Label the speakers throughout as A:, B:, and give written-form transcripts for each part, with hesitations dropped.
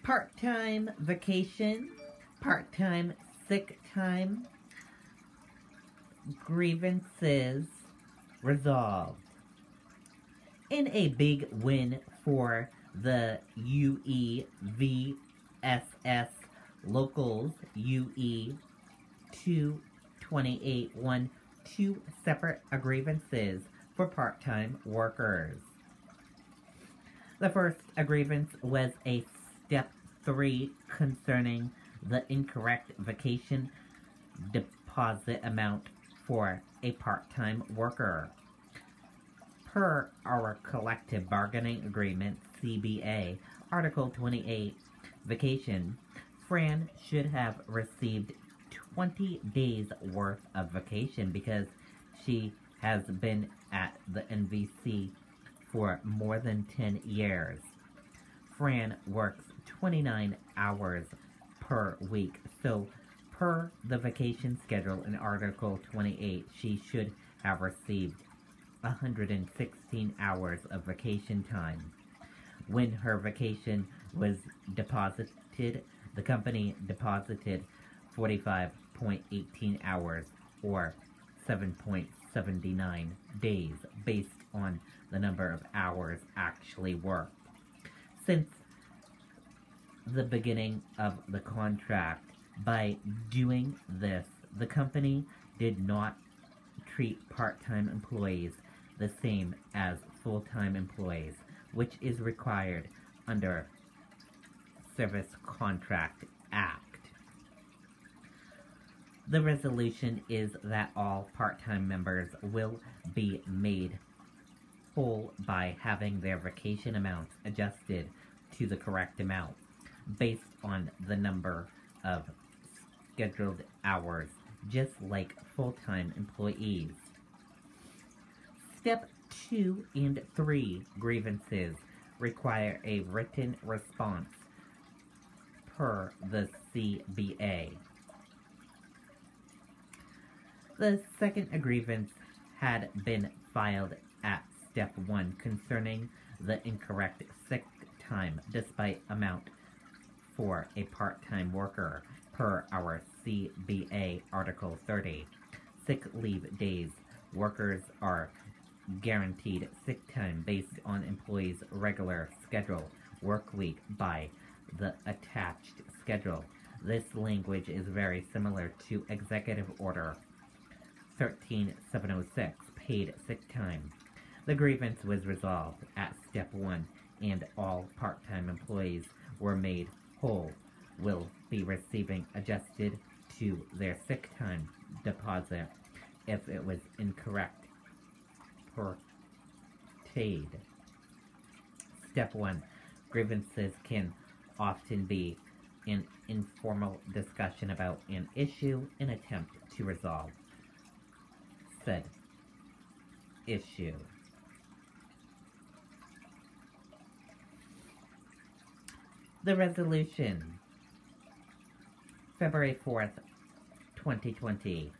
A: Part-time vacation, part-time sick time, grievances resolved. In a big win for the UEVSS Locals, UE 228 won 2 separate grievances for part-time workers. The first grievance was a Step 3 concerning the incorrect vacation deposit amount for a part-time worker. Per our collective bargaining agreement, CBA, Article 28, vacation, Fran should have received 20 days worth of vacation because she has been at the NVC for more than 10 years. Fran works 29 hours per week, so per the vacation schedule in Article 28, she should have received 116 hours of vacation time. When her vacation was deposited, the company deposited 45.18 hours, or 7.79 days, based on the number of hours actually worked. Since the beginning of the contract, by doing this, the company did not treat part-time employees the same as full-time employees, which is required under Service Contract Act. The resolution is that all part-time members will be made whole by having their vacation amounts adjusted to the correct amount, based on the number of scheduled hours, just like full-time employees. Step 2 and 3 grievances require a written response per the CBA. The second grievance had been filed at Step 1 concerning the incorrect sick time despite amount for a part-time worker per our CBA Article 30. Sick leave days. Workers are guaranteed sick time based on employees' regular schedule work week by the attached schedule. This language is very similar to Executive Order 13706, paid sick time. The grievance was resolved at Step 1, and all part-time employees were made whole, will be receiving adjusted to their sick time deposit if it was incorrect per paid. Step 1. Grievances can often be an informal discussion about an issue in attempt to resolve said issue. The resolution, February 4th, 2020.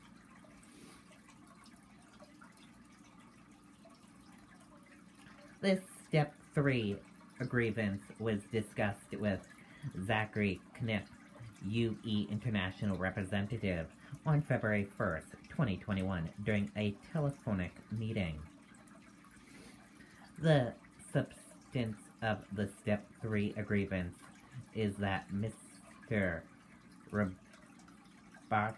A: This Step 3 grievance was discussed with Zachary Knipp, UE International Representative, on February 1st, 2021, during a telephonic meeting. The substance of the Step 3 grievance is that Mr. Rabach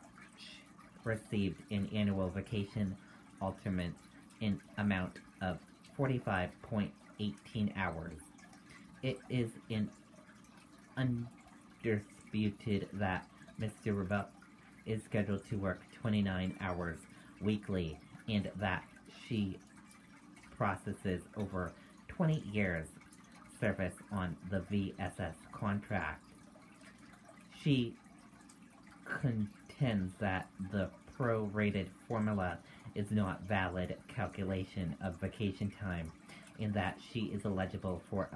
A: received an annual vacation allotment in amount of 45.18 hours. It is undisputed that Mr. Rabach is scheduled to work 29 hours weekly, and that she processes over 20 years service on the VSS contract. She contends that the prorated formula is not valid calculation of vacation time, and that she is eligible for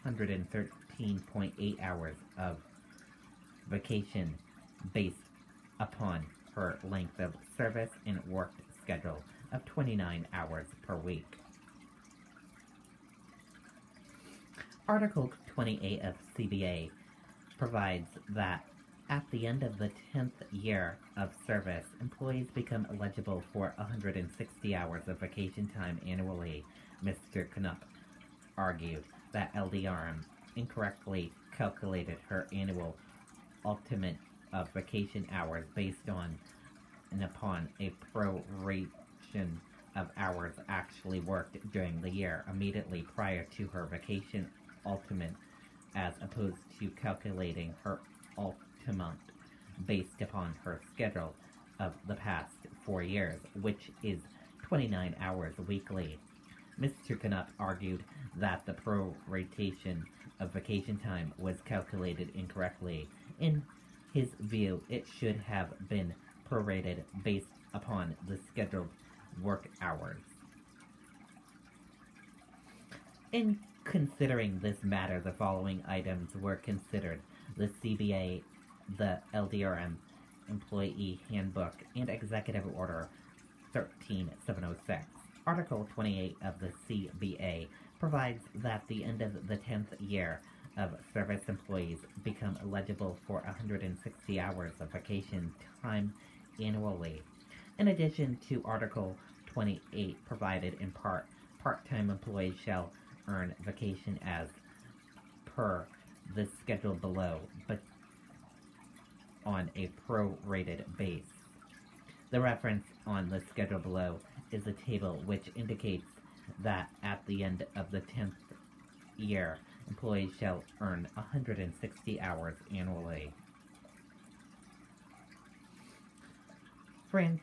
A: 113.8 hours of vacation based upon her length of service and worked schedule of 29 hours per week. Article 28 of CBA provides that at the end of the 10th year of service, employees become eligible for 160 hours of vacation time annually. Mr. Knupp argued that LDRM incorrectly calculated her annual ultimate of vacation hours based on and upon a proration of hours actually worked during the year immediately prior to her vacation ultimate, as opposed to calculating her ultimate based upon her schedule of the past 4 years, which is 29 hours weekly. Mr. Knupp argued that the proration of vacation time was calculated incorrectly. In his view, it should have been prorated based upon the scheduled work hours. In considering this matter, the following items were considered: the CBA, the LDRM Employee Handbook, and Executive Order 13706. Article 28 of the CBA provides that the end of the 10th year of service employees become eligible for 160 hours of vacation time annually. In addition to Article 28 provided in part, part-time employees shall earn vacation as per the schedule below, but on a prorated base. The reference on the schedule below is a table which indicates that at the end of the 10th year, employees shall earn 160 hours annually. France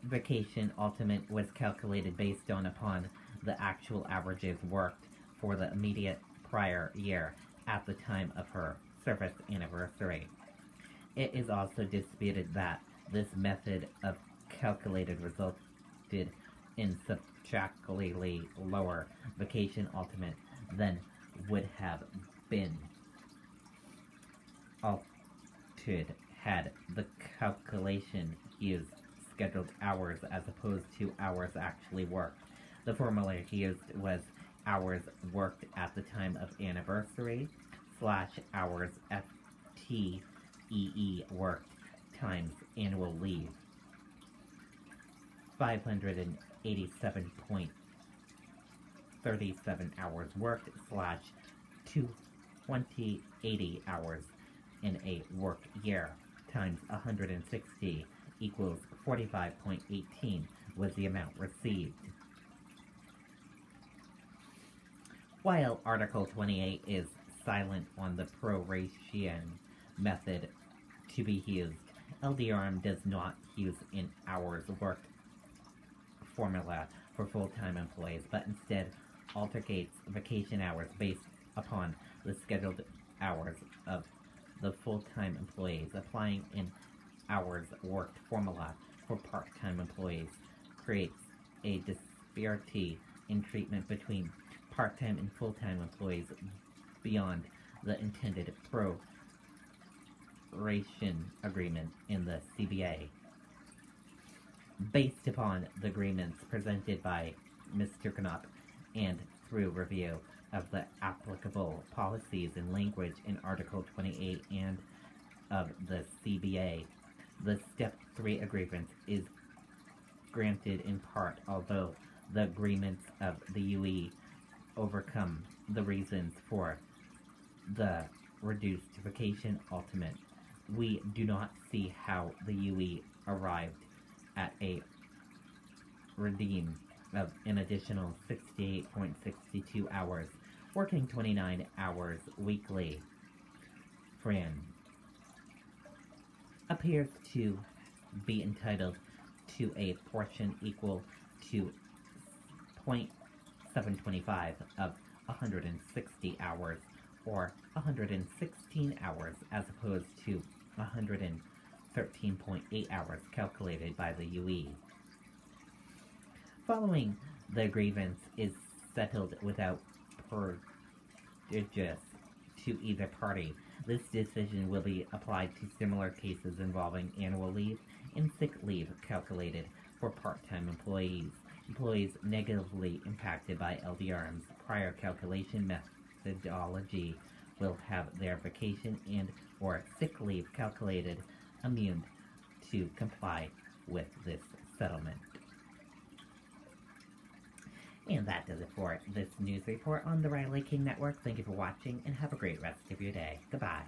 A: vacation ultimate was calculated based upon the actual averages worked for the immediate prior year at the time of her service anniversary. It is also disputed that this method of calculated resulted in substantially lower vacation ultimate than would have been altered had the calculation used scheduled hours as opposed to hours actually worked. The formula used was hours worked at the time of anniversary / hours FTEE worked times annual leave. 587.37 hours worked / 220 hours in a work year times 160 equals 45.18 was the amount received. While Article 28 is silent on the proration method to be used, LDRM does not use an hours worked formula for full-time employees, but instead alternates vacation hours based upon the scheduled hours of the full-time employees. Applying an hours worked formula for part-time employees creates a disparity in treatment between part-time and full-time employees beyond the intended proration agreement in the CBA. Based upon the agreements presented by Mr. Knupp and through review of the applicable policies and language in Article 28 and of the CBA, the Step 3 agreement is granted in part, although the agreements of the UE overcome the reasons for the reduced vacation ultimate. We do not see how the UE arrived at a redeem of an additional 68.62 hours, working 29 hours weekly. Fran appears to be entitled to a portion equal to 0.725 of 160 hours, or 116 hours, as opposed to 113.8 hours calculated by the UE. Following the grievance is settled without prejudice to either party, this decision will be applied to similar cases involving annual leave and sick leave calculated for part-time employees. Employees negatively impacted by LDRM's prior calculation methodology will have their vacation and or sick leave calculated immune to comply with this settlement. And that does it for this news report on the Riley King Network. Thank you for watching and have a great rest of your day. Goodbye.